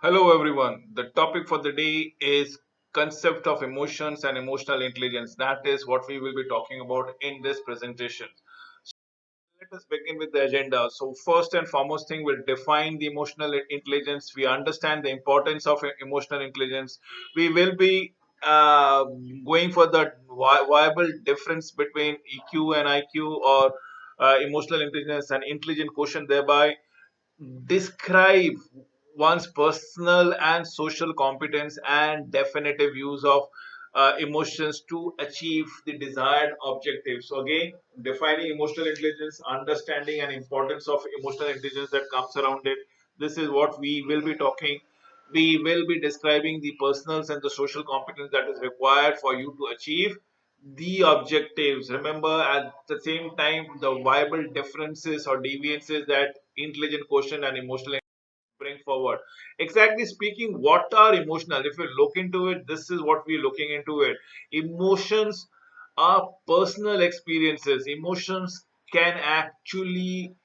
Hello everyone. The topic for the day is concept of emotions and emotional intelligence. That is what we will be talking about in this presentation. Let us begin with the agenda. So first and foremost thing we'll define the emotional intelligence. We understand the importance of emotional intelligence. We will be uh, going for the viable difference between EQ and IQ or emotional intelligence and intelligent quotient, thereby describe one's personal and social competence and definitive use of emotions to achieve the desired objectives. So again, defining emotional intelligence, understanding and importance of emotional intelligence that comes around it. This is what we will be talking. We will be describing the personal and the social competence that is required for you to achieve the objectives. Remember, at the same time, the viable differences or deviances that intelligent quotient and emotional bring forward. Exactly speaking, what are emotional? If you look into it, this is what we're looking into it. Emotions are personal experiences. Emotions can actually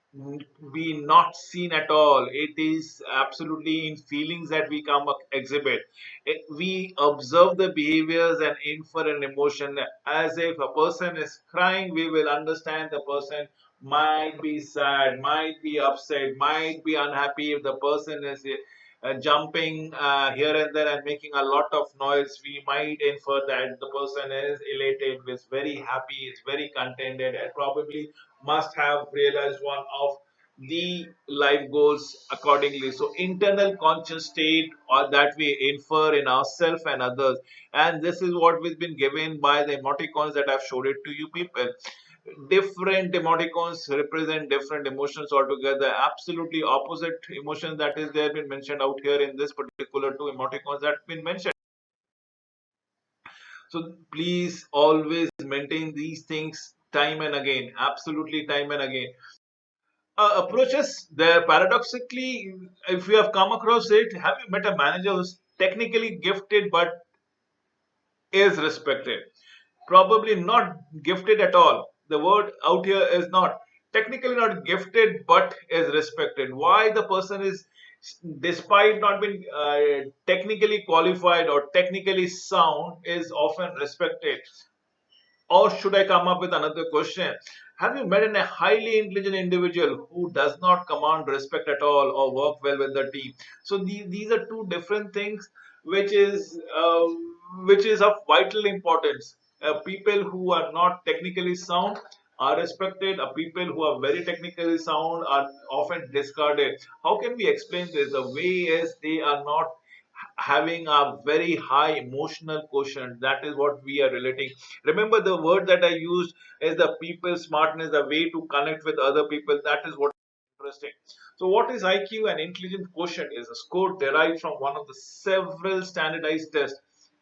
be not seen at all. It is absolutely in feelings that we come exhibit. We observe the behaviors and infer an emotion. As if a person is crying, we will understand the person might be sad, might be upset, might be unhappy. If the person is jumping here and there and making a lot of noise, we might infer that the person is elated, is very happy, is very contented, and probably must have realized one of the life goals accordingly. So internal conscious state or that we infer in ourselves and others, and this is what has been given by the emoticons that I've showed it to you people. Different emoticons represent different emotions altogether, absolutely opposite emotions that is there been mentioned out here in this particular two emoticons that been mentioned. So please always maintain these things time and again, absolutely time and again. Approaches there paradoxically, if you have come across it, have you met a manager who's technically gifted but is respected? Probably not gifted at all. The word out here is not technically not gifted but is respected. Why the person is, despite not being technically qualified or technically sound, is often respected? Or should I come up with another question? Have you met a highly intelligent individual who does not command respect at all or work well with the team? So these are two different things, which is of vital importance. People who are not technically sound are respected. People who are very technically sound are often discarded. How can we explain this? The way is they are not having a very high emotional quotient. That is what we are relating. Remember, the word that I used is the people smartness, the way to connect with other people. That is what is interesting. So what is IQ? And intelligence quotient is a score derived from one of the several standardized tests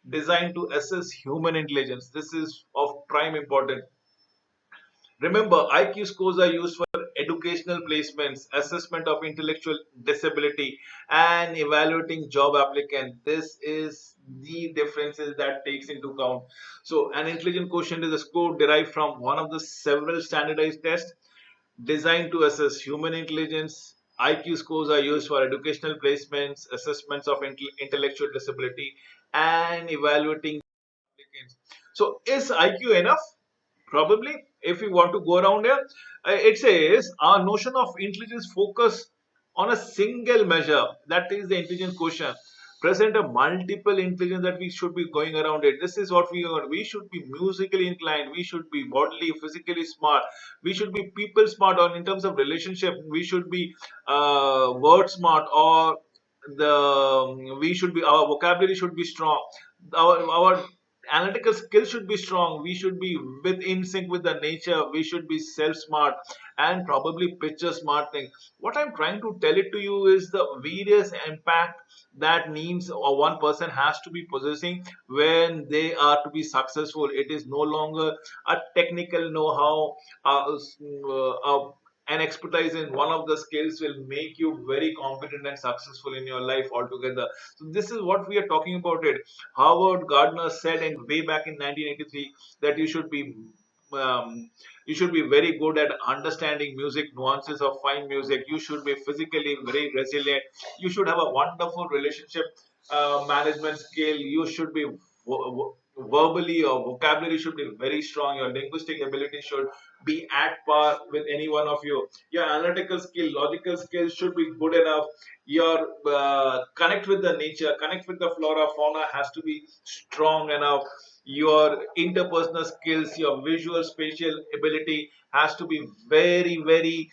designed to assess human intelligence. This is of prime importance. Remember, IQ scores are used for educational placements, assessment of intellectual disability, and evaluating job applicants. This is the differences that takes into account. So, an intelligent quotient is a score derived from one of the several standardized tests designed to assess human intelligence. IQ scores are used for educational placements, assessments of intellectual disability, and evaluating applicants. So, is IQ enough? Probably, if we want to go around here, it says our notion of intelligence focus on a single measure, that is the intelligence quotient. Present a multiple intelligence that we should be going around it. This is what we are. We should be musically inclined. We should be bodily, physically smart. We should be people smart. Or in terms of relationship, we should be word smart. Or we should be, our vocabulary should be strong. Our analytical skills should be strong. We should be with in sync with the nature. We should be self smart and probably picture smart thing. What I'm trying to tell it to you is the various impact that needs or one person has to be possessing when they are to be successful. It is no longer a technical know-how, and expertise in one of the skills will make you very competent and successful in your life altogether. So this is what we are talking about it. Howard Gardner said in way back in 1983 that you should be you should be very good at understanding music nuances of fine music. You should be physically very resilient. You should have a wonderful relationship management skill. You should be verbally or vocabulary should be very strong. Your linguistic ability should be at par with any one of you. Your analytical skill, logical skills should be good enough. Your connect with the nature, connect with the flora fauna has to be strong enough. Your interpersonal skills, your visual spatial ability has to be very very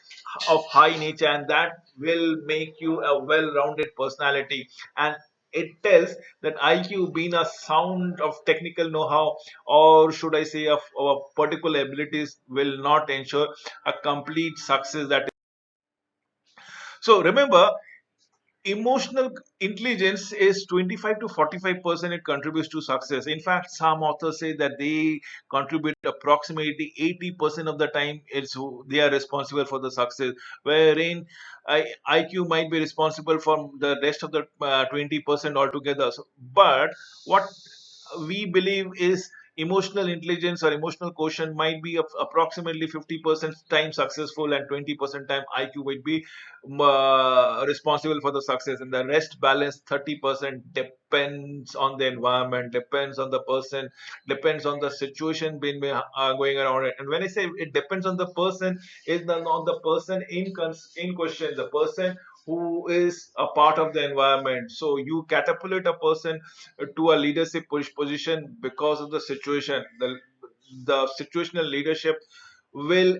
of high nature, and that will make you a well-rounded personality. And it tells that IQ being a sound of technical know-how, or should I say of particular abilities, will not ensure a complete success. That so remember, emotional intelligence is 25 to 45% it contributes to success. In fact, some authors say that they contribute approximately 80% of the time. They are responsible for the success, wherein IQ might be responsible for the rest of the 20% altogether. But what we believe is emotional intelligence or emotional quotient might be approximately 50% time successful, and 20% time IQ would be responsible for the success, and the rest balance 30% depends on the environment, depends on the person, depends on the situation going around it. And when I say it depends on the person, is the not the person in question, the person who is a part of the environment. So you catapult a person to a leadership position because of the situation. The situational leadership will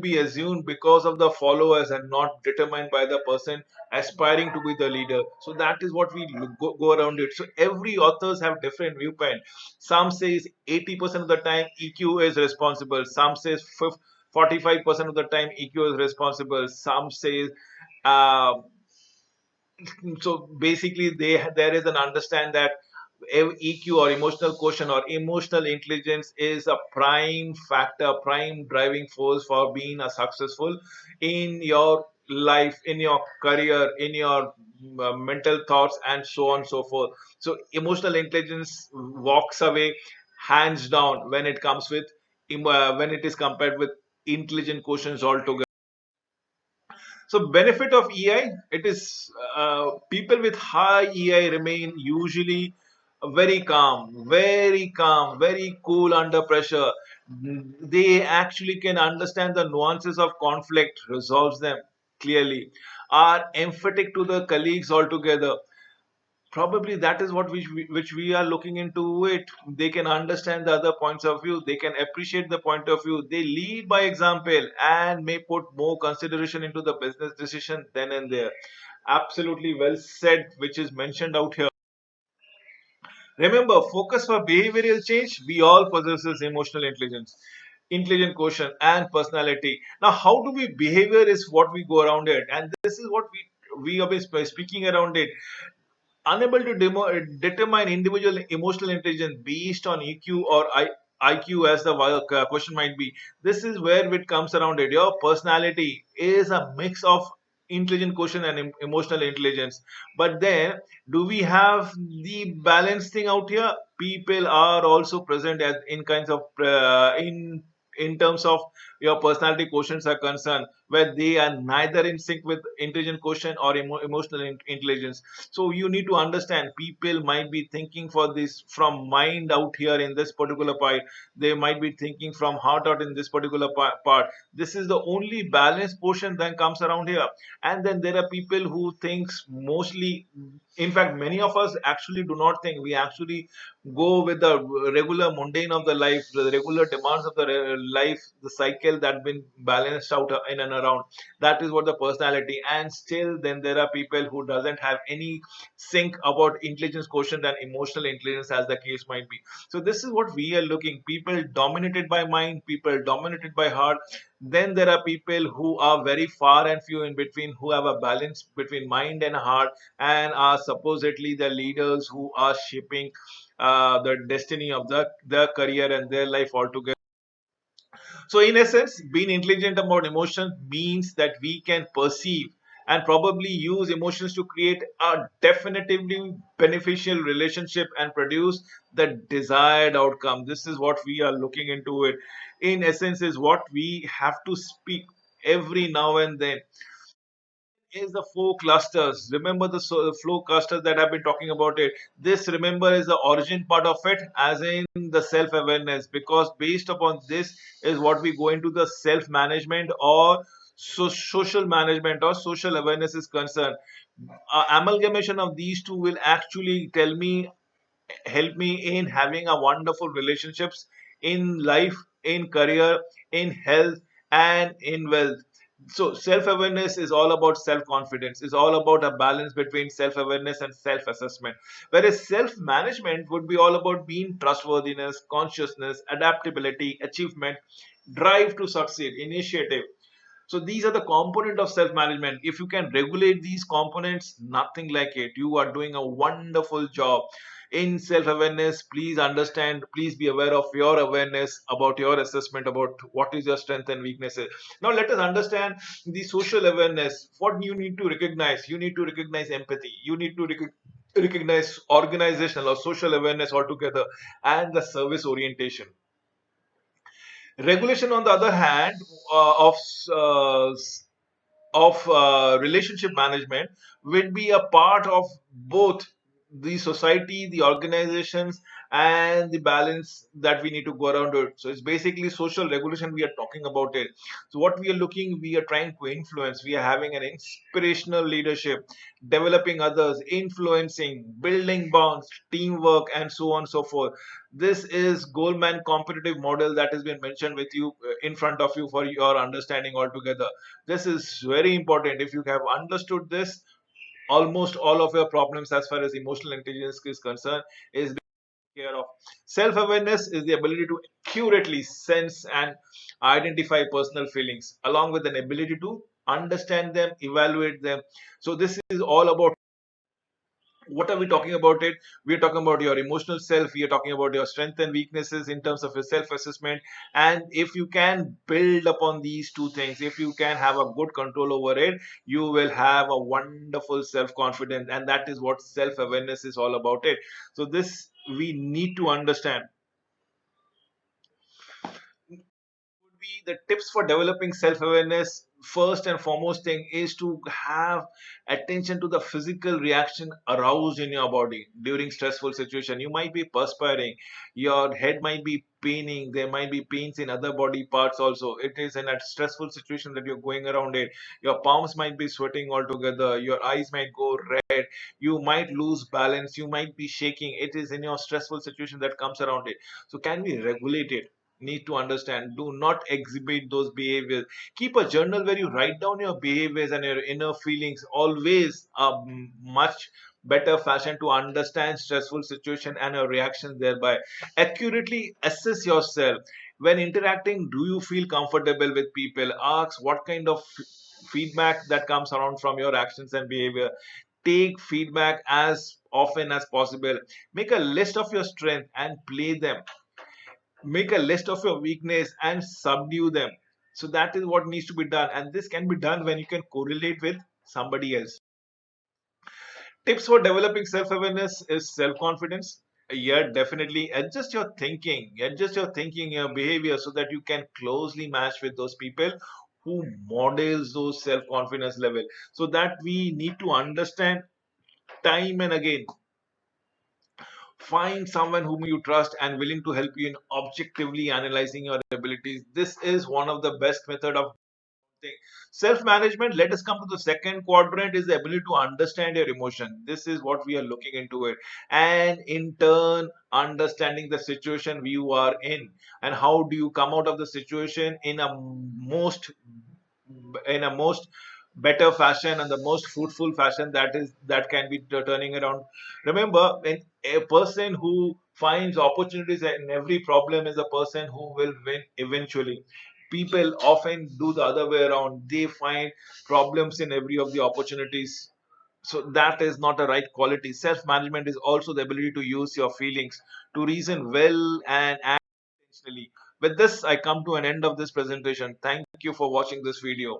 be assumed because of the followers and not determined by the person aspiring to be the leader. So that is what we go around it. So every authors have different viewpoint. Some says 80% of the time EQ is responsible, some says 45% of the time EQ is responsible, some says uh, so basically there is an understand that EQ or emotional quotient or emotional intelligence is a prime factor, prime driving force for being a successful in your life, in your career, in your mental thoughts, and so on and so forth. So emotional intelligence walks away hands down when it comes with when it is compared with intelligent quotients altogether. So benefit of EI, it is people with high EI remain usually very calm, very cool under pressure. They actually can understand the nuances of conflict, resolves them clearly, are emphatic to the colleagues altogether. Probably that is what which we are looking into it. They can understand the other points of view, they can appreciate the point of view, they lead by example and may put more consideration into the business decision then and there. Absolutely well said, which is mentioned out here. Remember, focus for behavioral change, we all possesses emotional intelligence, intelligent quotient and personality. Now how do we behavior is what we go around it, and this is what we have been speaking around it. Unable to determine individual emotional intelligence based on EQ or IQ, as the question might be. This is where it comes around it. Your personality is a mix of intelligent quotient and emotional intelligence. But then, do we have the balanced thing out here? People are also present as in kinds of in terms of your personality quotients are concerned, where they are neither in sync with intelligent quotient or emotional intelligence. So you need to understand people might be thinking for this from mind out here in this particular part, they might be thinking from heart out in this particular part. This is the only balanced portion that comes around here. And then there are people who thinks mostly, in fact many of us actually do not think, we actually go with the regular mundane of the life, the regular demands of the life, the cycle that been balanced out in and around. That is what the personality. And still then there are people who doesn't have any sync about intelligence quotient and emotional intelligence, as the case might be. So this is what we are looking, people dominated by mind, people dominated by heart. Then there are people who are very far and few in between, who have a balance between mind and heart, and are supposedly the leaders who are shaping the destiny of their career and their life altogether. So, in essence, being intelligent about emotion means that we can perceive and probably use emotions to create a definitively beneficial relationship and produce the desired outcome. This is what we are looking into it. In essence, is what we have to speak every now and then is the four clusters. Remember the flow clusters that I've been talking about it. This, remember, is the origin part of it, as in the self awareness, because based upon this is what we go into the self management or social management or social awareness is concerned. Amalgamation of these two will actually tell me help me in having a wonderful relationships in life, in career, in health, and in wealth. So self-awareness is all about self-confidence, is all about a balance between self-awareness and self-assessment, whereas self-management would be all about being trustworthiness, consciousness, adaptability, achievement, drive to succeed, initiative. So these are the component of self-management. If you can regulate these components, nothing like it. You are doing a wonderful job. In self-awareness, please understand, please be aware of your awareness about your assessment about what is your strength and weaknesses. Now let us understand the social awareness. What you need to recognize? You need to recognize empathy. You need to recognize organizational or social awareness altogether, and the service orientation. Regulation, on the other hand, uh, of relationship management will be a part of both the society, the organizations, and the balance that we need to go around it. So it's basically social regulation we are talking about it. So what we are trying to influence. We are having an inspirational leadership, developing others, influencing, building bonds, teamwork, and so on and so forth. This is Goldman competitive model that has been mentioned with you in front of you for your understanding altogether. This is very important. If you have understood this, almost all of your problems as far as emotional intelligence is concerned is being care of. Self-awareness is the ability to accurately sense and identify personal feelings, along with an ability to understand them, evaluate them. So this is all about, what are we talking about it? We are talking about your emotional self. We are talking about your strengths and weaknesses in terms of your self assessment. And if you can build upon these two things, if you can have a good control over it, you will have a wonderful self confidence. And that is what self awareness is all about it. So this we need to understand. Would be the tips for developing self-awareness. First and foremost thing is to have attention to the physical reaction aroused in your body during stressful situation. You might be perspiring, your head might be paining, there might be pains in other body parts also. It is in a stressful situation that you're going around it. Your palms might be sweating altogether, your eyes might go red, you might lose balance, you might be shaking. It is in your stressful situation that comes around it. So can we regulate it? Need to understand, do not exhibit those behaviors. Keep a journal where you write down your behaviors and your inner feelings. Always a much better fashion to understand stressful situation and your reactions thereby. Accurately assess yourself when interacting. Do you feel comfortable with people? Ask what kind of feedback that comes around from your actions and behavior. Take feedback as often as possible. Make a list of your strengths and play them. Make a list of your weakness and subdue them. So that is what needs to be done, and this can be done when you can correlate with somebody else. Tips for developing self-awareness is self-confidence. Yeah, definitely adjust your thinking, your behavior, so that you can closely match with those people who models those self-confidence level. So that we need to understand, time and again, find someone whom you trust and willing to help you in objectively analyzing your abilities. This is one of the best method of thing. Self management. Let us come to the second quadrant, is the ability to understand your emotion. This is what we are looking into it, and in turn understanding the situation you are in, and how do you come out of the situation in a most better fashion and the most fruitful fashion that can be turning around. Remember, when a person who finds opportunities in every problem is a person who will win eventually. People often do the other way around. They find problems in every of the opportunities. So that is not a right quality. Self management is also the ability to use your feelings to reason well and act intentionally. With this, I come to an end of this presentation. Thank you for watching this video.